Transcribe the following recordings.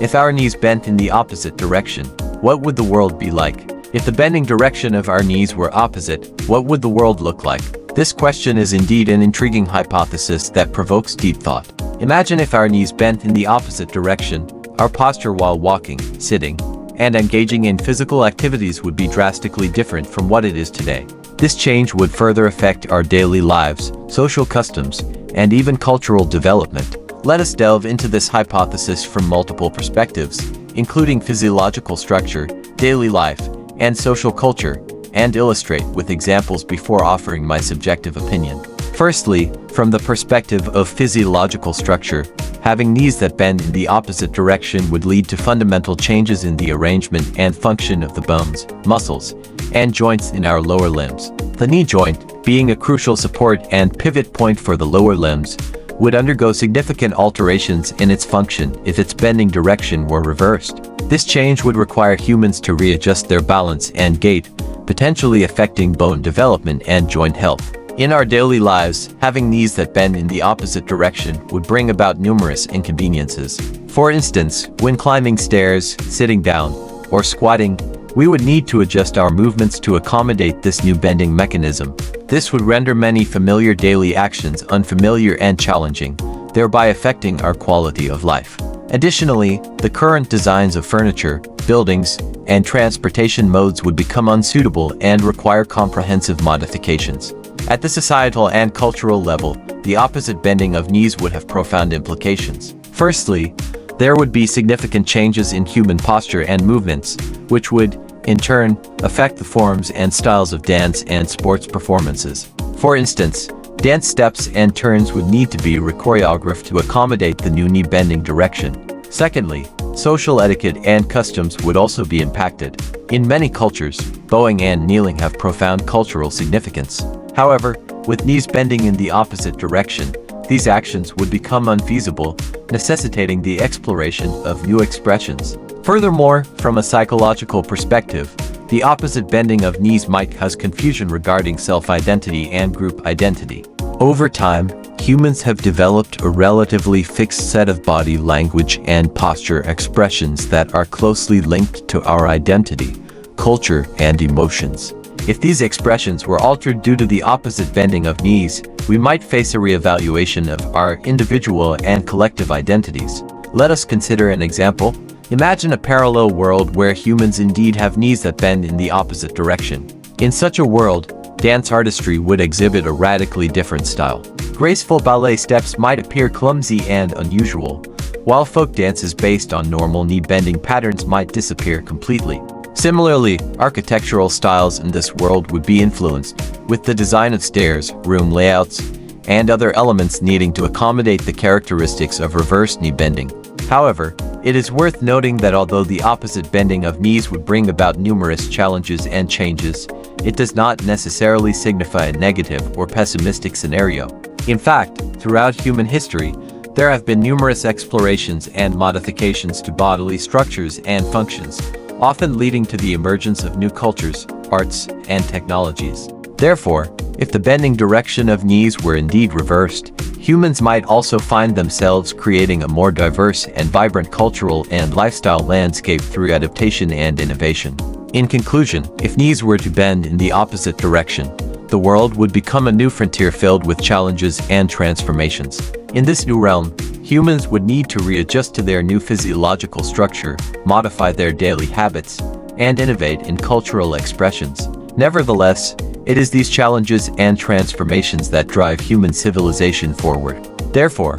If our knees bent in the opposite direction, what would the world be like? If the bending direction of our knees were opposite, what would the world look like? This question is indeed an intriguing hypothesis that provokes deep thought. Imagine if our knees bent in the opposite direction, our posture while walking, sitting, and engaging in physical activities would be drastically different from what it is today. This change would further affect our daily lives, social customs, and even cultural development. Let us delve into this hypothesis from multiple perspectives, including physiological structure, daily life, and social culture, and illustrate with examples before offering my subjective opinion. Firstly, from the perspective of physiological structure, having knees that bend in the opposite direction would lead to fundamental changes in the arrangement and function of the bones, muscles, and joints in our lower limbs. The knee joint, being a crucial support and pivot point for the lower limbs, would undergo significant alterations in its function if its bending direction were reversed. This change would require humans to readjust their balance and gait, potentially affecting bone development and joint health. In our daily lives, having knees that bend in the opposite direction would bring about numerous inconveniences. For instance, when climbing stairs, sitting down, or squatting, we would need to adjust our movements to accommodate this new bending mechanism. This would render many familiar daily actions unfamiliar and challenging, thereby affecting our quality of life. Additionally, the current designs of furniture, buildings, and transportation modes would become unsuitable and require comprehensive modifications. At the societal and cultural level, the opposite bending of knees would have profound implications. Firstly, there would be significant changes in human posture and movements, which would, in turn, affect the forms and styles of dance and sports performances. For instance, dance steps and turns would need to be choreographed to accommodate the new knee bending direction. Secondly, social etiquette and customs would also be impacted. In many cultures, bowing and kneeling have profound cultural significance. However, with knees bending in the opposite direction, these actions would become unfeasible, necessitating the exploration of new expressions. Furthermore, from a psychological perspective, the opposite bending of knees might cause confusion regarding self-identity and group identity. Over time, humans have developed a relatively fixed set of body language and posture expressions that are closely linked to our identity, culture, and emotions. If these expressions were altered due to the opposite bending of knees, we might face a reevaluation of our individual and collective identities. Let us consider an example. Imagine a parallel world where humans indeed have knees that bend in the opposite direction. In such a world, dance artistry would exhibit a radically different style. Graceful ballet steps might appear clumsy and unusual, while folk dances based on normal knee bending patterns might disappear completely. Similarly, architectural styles in this world would be influenced, with the design of stairs, room layouts, and other elements needing to accommodate the characteristics of reverse knee bending. However, it is worth noting that although the opposite bending of knees would bring about numerous challenges and changes, it does not necessarily signify a negative or pessimistic scenario. In fact, throughout human history, there have been numerous explorations and modifications to bodily structures and functions, often leading to the emergence of new cultures, arts, and technologies. Therefore, if the bending direction of knees were indeed reversed, humans might also find themselves creating a more diverse and vibrant cultural and lifestyle landscape through adaptation and innovation. In conclusion, if knees were to bend in the opposite direction, the world would become a new frontier filled with challenges and transformations. In this new realm, humans would need to readjust to their new physiological structure, modify their daily habits, and innovate in cultural expressions. Nevertheless, it is these challenges and transformations that drive human civilization forward. Therefore,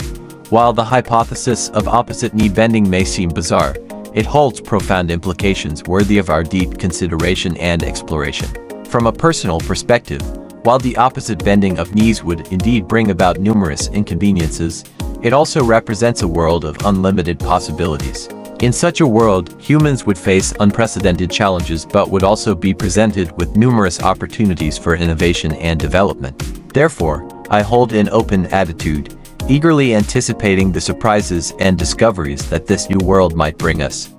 while the hypothesis of opposite knee bending may seem bizarre, it holds profound implications worthy of our deep consideration and exploration. From a personal perspective, while the opposite bending of knees would indeed bring about numerous inconveniences, it also represents a world of unlimited possibilities. In such a world, humans would face unprecedented challenges but would also be presented with numerous opportunities for innovation and development. Therefore, I hold an open attitude, eagerly anticipating the surprises and discoveries that this new world might bring us.